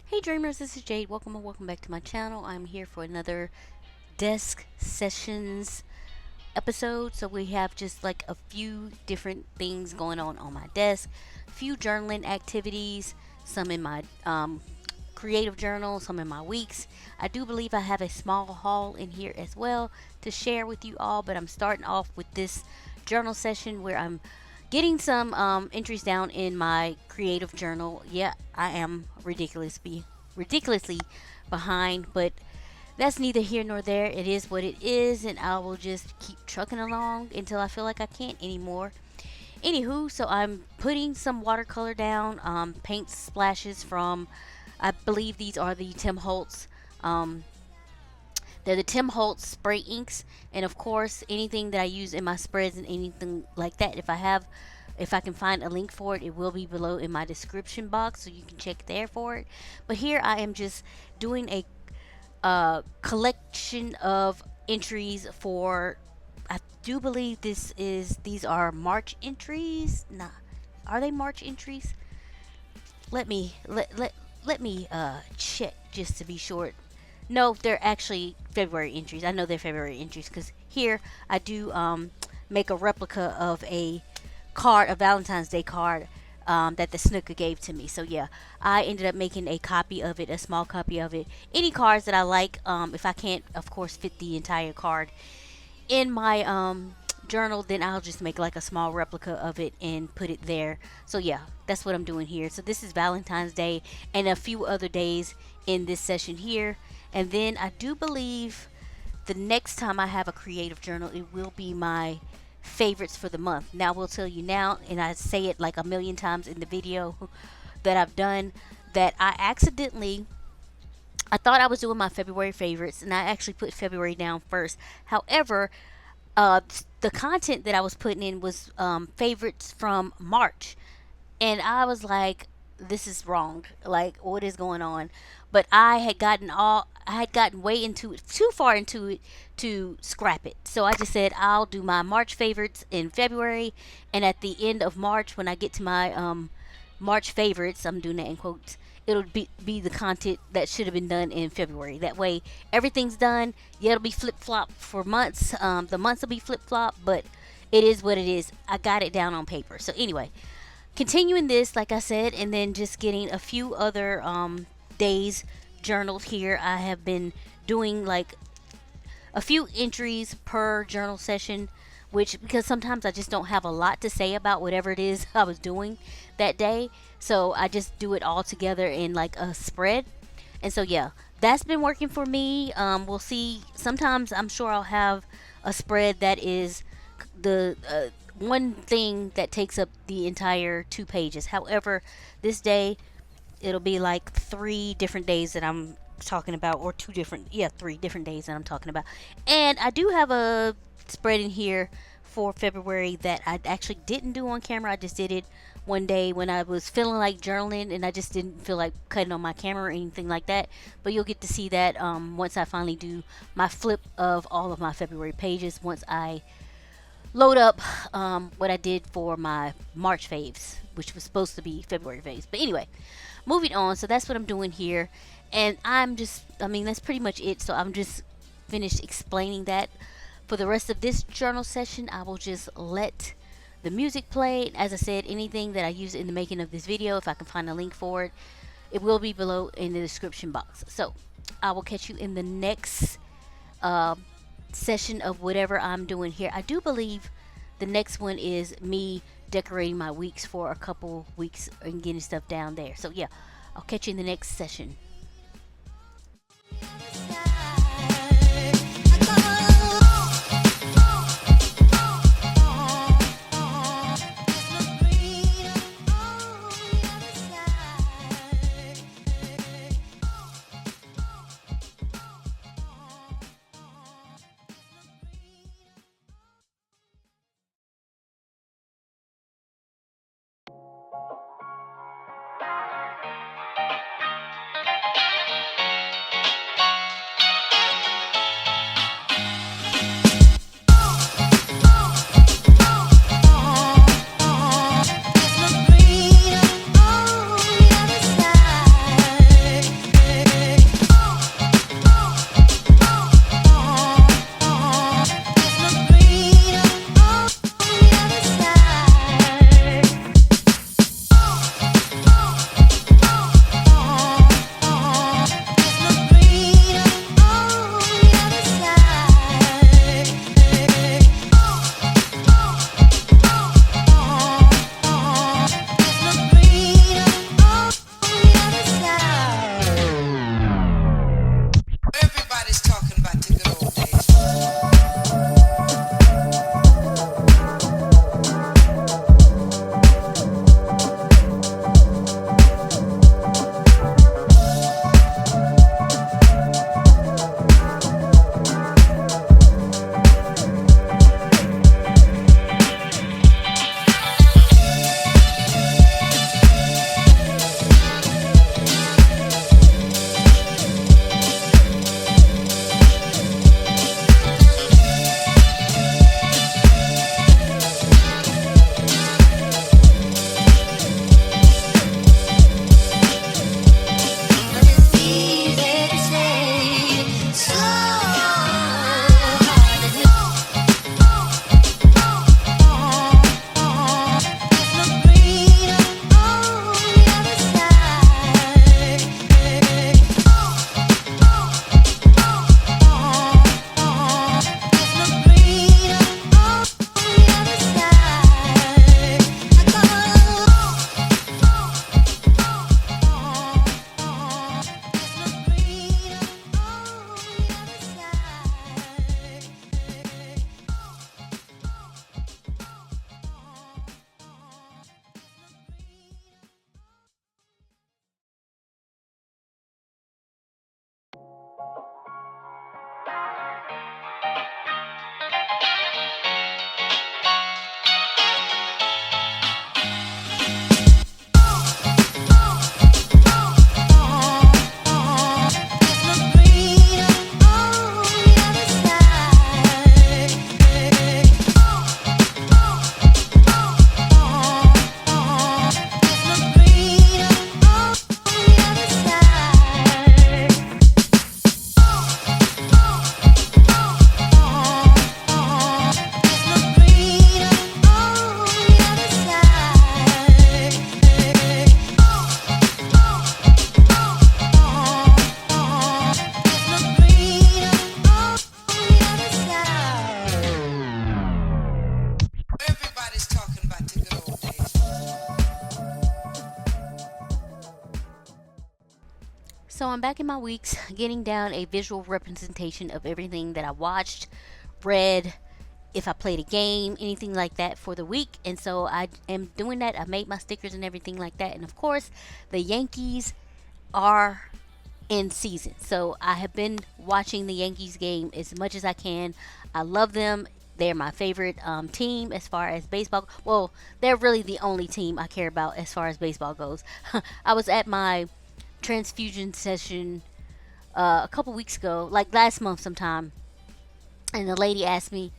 Hey dreamers, this is Jade. Welcome and welcome back to my channel. I'm here for another desk sessions episode. So we have just like a few different things going on my desk, a few journaling activities, some in my creative journal, some in my weeks. I do believe I have a small haul in here as well to share with you all, but I'm starting off with this journal session where I'm getting some entries down in my creative journal. Yeah, I am ridiculously behind, but that's neither here nor there. It is what it is, and I will just keep trucking along until I feel like I can't anymore. Anywho, so I'm putting some watercolor down, paint splashes from, I believe these are the Tim Holtz. Um, they're the Tim Holtz spray inks, and of course, anything that I use in my spreads and anything like that, if I can find a link for it, it will be below in my description box, so you can check there for it. But here I am just doing a collection of entries for. I do believe these are March entries. Nah, are they March entries? Let me let me check just to be sure. No, they're actually February entries. I know they're February entries because here I do make a replica of a card, a Valentine's Day card that the snooker gave to me. So yeah, I ended up making a copy of it, a small copy of it. Any cards that I like, if I can't, of course, fit the entire card in my journal, then I'll just make like a small replica of it and put it there. So yeah, that's what I'm doing here. So this is Valentine's Day and a few other days in this session here. And then I do believe the next time I have a creative journal, it will be my favorites for the month. Now, I will tell you now, and I say it like a million times in the video that I've done, that I thought I was doing my February favorites, and I actually put February down first. However, the content that I was putting in was favorites from March, and I was like, this is wrong. Like, what is going on? But I had gotten way into it, too far into it to scrap it. So I just said I'll do my March favorites in February, and at the end of March, when I get to my March favorites, I'm doing that in quotes. It'll be the content that should have been done in February. That way, everything's done. Yeah, it'll be flip flop for months. The months will be flip flop, but it is what it is. I got it down on paper. So anyway, continuing this, like I said, and then just getting a few other days journaled here. I have been doing like a few entries per journal session, which because sometimes I just don't have a lot to say about whatever it is I was doing that day. So I just do it all together in like a spread. And so, yeah, that's been working for me. We'll see. Sometimes I'm sure I'll have a spread that is the one thing that takes up the entire 2 pages. However, this day it'll be like 3 different days that I'm talking about, or 3 different days that I'm talking about. And I do have a spread in here for February that I actually didn't do on camera. I just did it one day when I was feeling like journaling, and I just didn't feel like cutting on my camera or anything like that. But you'll get to see that once I finally do my flip of all of my February pages, once I load up what I did for my March faves, which was supposed to be February faves. But anyway, moving on. So that's what I'm doing here. And I mean, that's pretty much it. So I'm just finished explaining that. For the rest of this journal session, I will just let the music play. As I said, anything that I use in the making of this video, if I can find a link for it, it will be below in the description box. So I will catch you in the next uh, session of whatever I'm doing here. I do believe the next one is me decorating my weeks for a couple weeks and getting stuff down there. So yeah, I'll catch you in the next session. So I'm back in my weeks, getting down a visual representation of everything that I watched, read, if I played a game, anything like that for the week. And so I am doing that. I made my stickers and everything like that. And of course, the Yankees are in season. So I have been watching the Yankees game as much as I can. I love them. They're my favorite team as far as baseball. Well, they're really the only team I care about as far as baseball goes. I was at my transfusion session a couple weeks ago, like last month sometime, and the lady asked me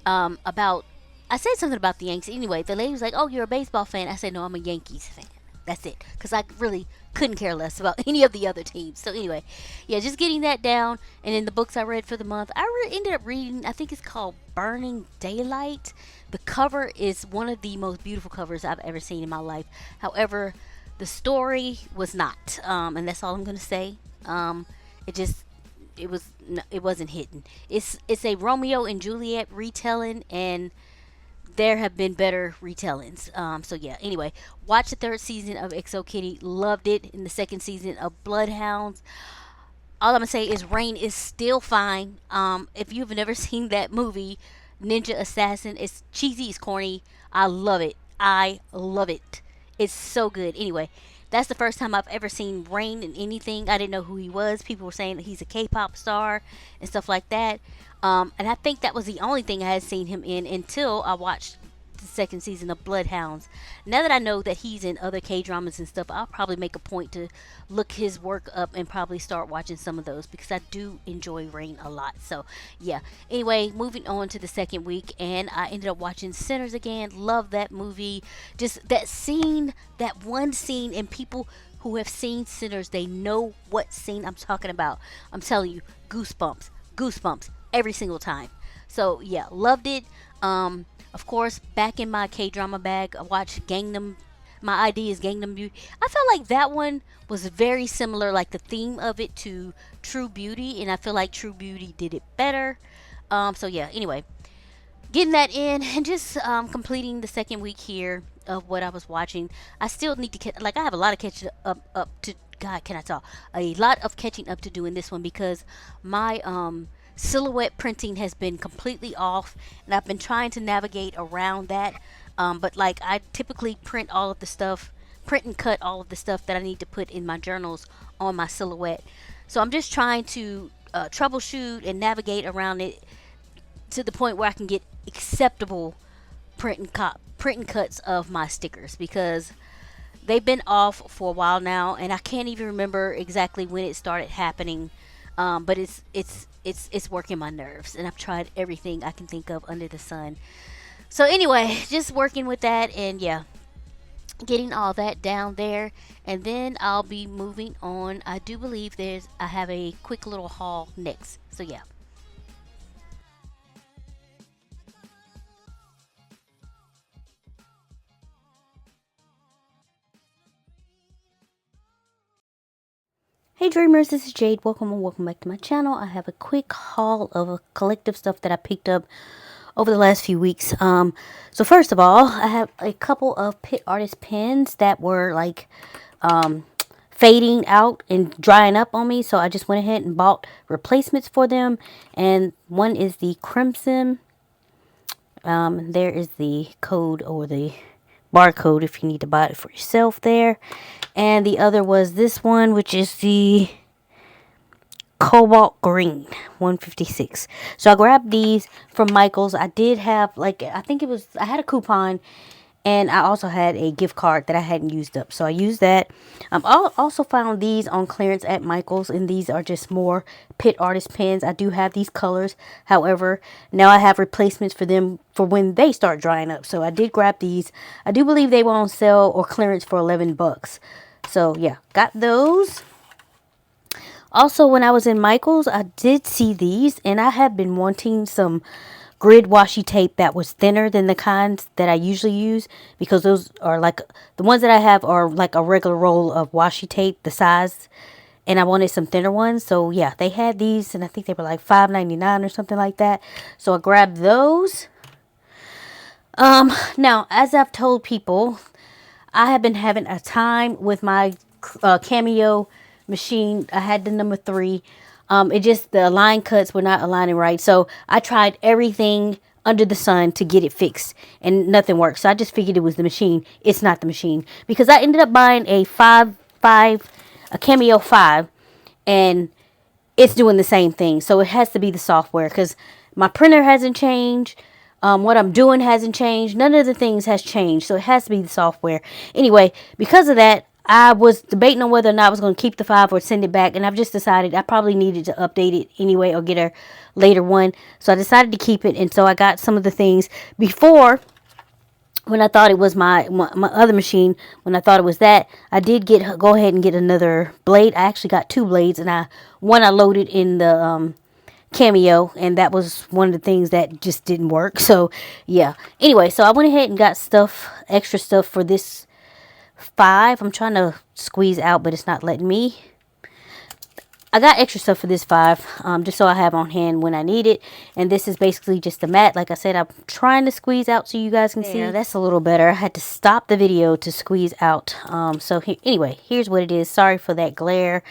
about. I said something about the Yankees. Anyway, the lady was like, "Oh, you're a baseball fan." I said, "No, I'm a Yankees fan." That's it, because I really couldn't care less about any of the other teams. So anyway, yeah, just getting that down. And in the books I read for the month, ended up reading. I think it's called Burning Daylight. The cover is one of the most beautiful covers I've ever seen in my life. However, the story was not, and that's all I'm gonna say. It just it wasn't hidden. It's a Romeo and Juliet retelling, and there have been better retellings. So yeah. Anyway, watch the third season of XO Kitty. Loved it. In the second season of Bloodhounds, all I'm gonna say is Rain is still fine. If you've never seen that movie, Ninja Assassin, it's cheesy, it's corny. I love it. I love it. It's so good. Anyway, that's the first time I've ever seen Rain in anything. I didn't know who he was. People were saying that he's a K-pop star and stuff like that. And I think that was the only thing I had seen him in until I watched the second season of Bloodhounds. Now that I know that he's in other K dramas and stuff, I'll probably make a point to look his work up and probably start watching some of those, because I do enjoy Rain a lot. So yeah. Anyway, moving on to the second week, and I ended up watching Sinners again. Love that movie. Just that scene, that one scene, and people who have seen Sinners, they know what scene I'm talking about. I'm telling you, goosebumps, goosebumps every single time. So yeah, loved it. Of course, back in my K drama bag, I watched Gangnam. My ID is Gangnam Beauty. I felt like that one was very similar, like the theme of it, to True Beauty, and I feel like True Beauty did it better. So yeah. Anyway, getting that in, and just completing the second week here of what I was watching. I still need to I have a lot of catching up to. God, can I talk? A lot of catching up to do in this one, because my silhouette printing has been completely off, and I've been trying to navigate around that. But like, I typically print and cut all of the stuff that I need to put in my journals on my silhouette. So I'm just trying to troubleshoot and navigate around it to the point where I can get acceptable print and cuts of my stickers, because they've been off for a while now, and I can't even remember exactly when it started happening. But it's working my nerves, and I've tried everything I can think of under the sun. So anyway, just working with that, and yeah, getting all that down there, and then I'll be moving on. I do believe I have a quick little haul next. So yeah. Hey dreamers, this is Jade. Welcome and welcome back to my channel. I have a quick haul of a collective stuff that I picked up over the last few weeks. So first of all, I have a couple of Pit Artist pens that were like fading out and drying up on me, so I just went ahead and bought replacements for them. And one is the Crimson. There is the code, or the barcode, if you need to buy it for yourself there. And the other was this one, which is the Cobalt Green 156. So I grabbed these from Michael's. I did have, like, I had a coupon, and I also had a gift card that I hadn't used up, so I used that. I also found these on clearance at Michael's, and these are just more Pit Artist pens. I do have these colors. However, now I have replacements for them for when they start drying up. So I did grab these. I do believe they were on sale or clearance for 11 bucks. So yeah, got those. Also, when I was in Michael's, I did see these, and I have been wanting some grid washi tape that was thinner than the kinds that I usually use, because those are like, the ones that I have are like a regular roll of washi tape, the size, and I wanted some thinner ones. So yeah, they had these, and I think they were like $5.99 or something like that. So I grabbed those. Now, as I've told people, I have been having a time with my Cameo machine. I had the number 3. It just, the line cuts were not aligning right. So I tried everything under the sun to get it fixed, and nothing worked. So I just figured it was the machine. It's not the machine, because I ended up buying a a Cameo 5, and it's doing the same thing. So it has to be the software, because my printer hasn't changed. What I'm doing hasn't changed. None of the things has changed. So it has to be the software. Anyway, because of that, I was debating on whether or not I was going to keep the 5 or send it back. And I've just decided I probably needed to update it anyway, or get a later one. So I decided to keep it. And so I got some of the things before, when I thought it was my other machine. When I thought it was that, I did go ahead and get another blade. I actually got 2 blades, and one I loaded in the Cameo, and that was one of the things that just didn't work. So yeah, anyway, so I went ahead and got extra stuff for this 5. I'm trying to squeeze out, but it's not letting me. I got extra stuff for this 5, just so I have on hand when I need it. And this is basically just a mat. Like I said, I'm trying to squeeze out so you guys can see. That's a little better. I had to stop the video to squeeze out. So anyway, here's what it is. Sorry for that glare.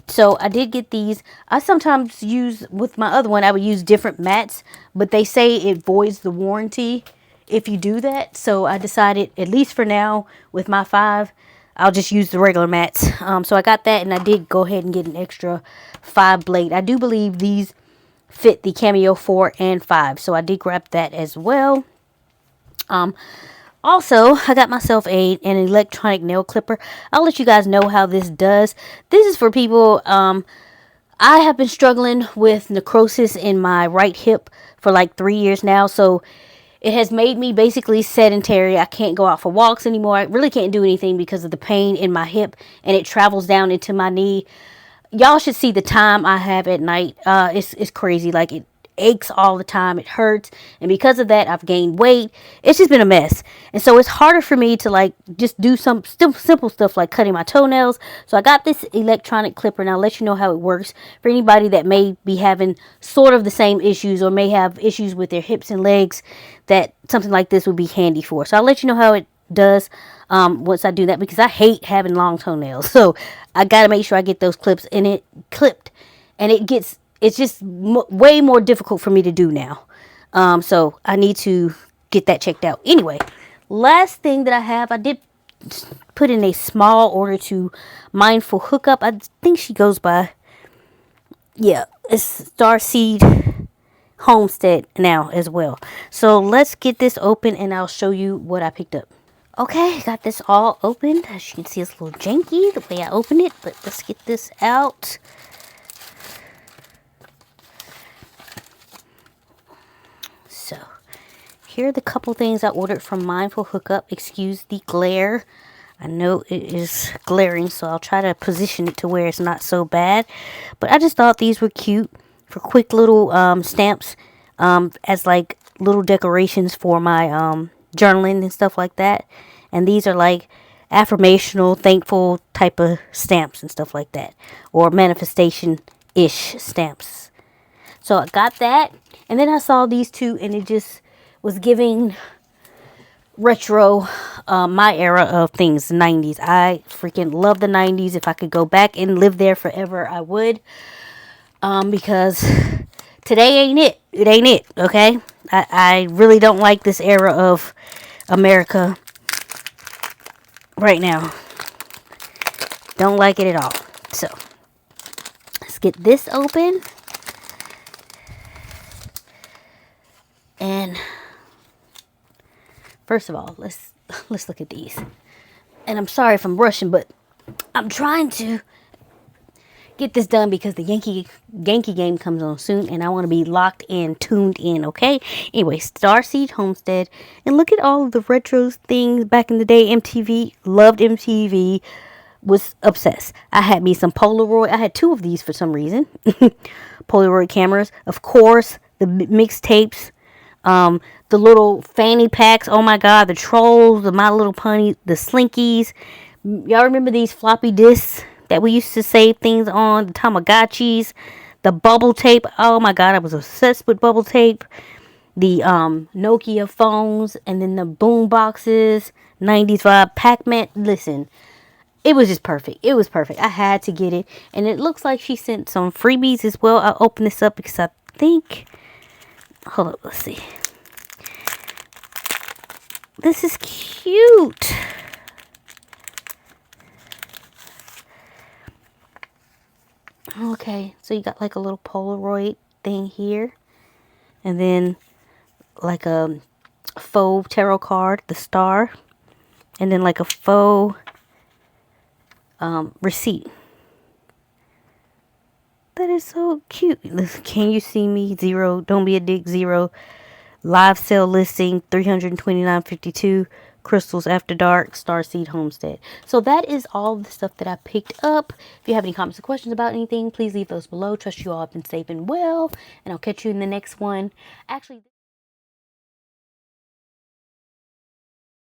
So I did get these. I sometimes use, with my other one, I would use different mats, but they say it voids the warranty if you do that. So I decided, at least for now, with my 5, I'll just use the regular mats. So I got that, and I did go ahead and get an extra 5 blade. I do believe these fit the Cameo 4 and 5. So I did grab that as well. Also, I got myself an electronic nail clipper. I'll let you guys know how this does. This is for people. I have been struggling with necrosis in my right hip for like 3 years now. So it has made me basically sedentary. I can't go out for walks anymore. I really can't do anything because of the pain in my hip, and it travels down into my knee. Y'all should see the time I have at night. It's crazy. Like, it aches all the time. It hurts. And because of that, I've gained weight. It's just been a mess. And so it's harder for me to like just do some simple stuff like cutting my toenails. So I got this electronic clipper, and I'll let you know how it works for anybody that may be having sort of the same issues, or may have issues with their hips and legs, that something like this would be handy for. So I'll let you know how it does once I do that, because I hate having long toenails. So I got to make sure I get those clipped, and it's just way more difficult for me to do now. So I need to get that checked out. Anyway, last thing that I did put in a small order to Mindful Hookup. I think she goes by, yeah, it's Starseed Homestead now as well. So let's get this open, and I'll show you what I picked up. Okay, got this all opened. As you can see, it's a little janky the way I opened it, but let's get this out. So, here are the couple things I ordered from Mindful Hookup. Excuse the glare. I know it is glaring, so I'll try to position it to where it's not so bad. But I just thought these were cute for quick little stamps, as like little decorations for my journaling and stuff like that. And these are like affirmational, thankful type of stamps and stuff like that, or manifestation-ish stamps. So I got that, and then I saw these 2, and it just was giving retro, my era of things, 90s. I freaking love the 90s. If I could go back and live there forever, I would. Because today ain't it. It ain't it, okay? I really don't like this era of America right now. Don't like it at all. So, let's get this open. And first of all, let's look at these. And I'm sorry if I'm rushing, but I'm trying to get this done because the Yankee game comes on soon, and I want to be locked in, tuned in, okay? Anyway, Starseed Homestead. And look at all of the retro things back in the day. MTV, loved MTV, was obsessed. I had me some Polaroid. I had 2 of these for some reason. Polaroid cameras. Of course, the mixtapes. The little fanny packs. Oh my God, the Trolls, the My Little Pony, the Slinkies. Y'all remember these floppy disks that we used to save things on? The Tamagotchis, the bubble tape. Oh my God, I was obsessed with bubble tape. The Nokia phones, and then the boom boxes, 90s vibe, Pac-Man. Listen, It was just perfect. It was perfect. I had to get it. And it looks like she sent some freebies as well. I'll open this up because I think... Hold up, let's see. This is cute. Okay, so you got like a little Polaroid thing here. And then like a faux tarot card, the star. And then like a faux receipt. That is so cute. Listen, can you see me? Zero. Don't be a dick. Zero. Live sale listing. $329.52. Crystals After Dark. Starseed Homestead. So that is all the stuff that I picked up. If you have any comments or questions about anything, please leave those below. Trust you all have been safe and well. And I'll catch you in the next one. Actually.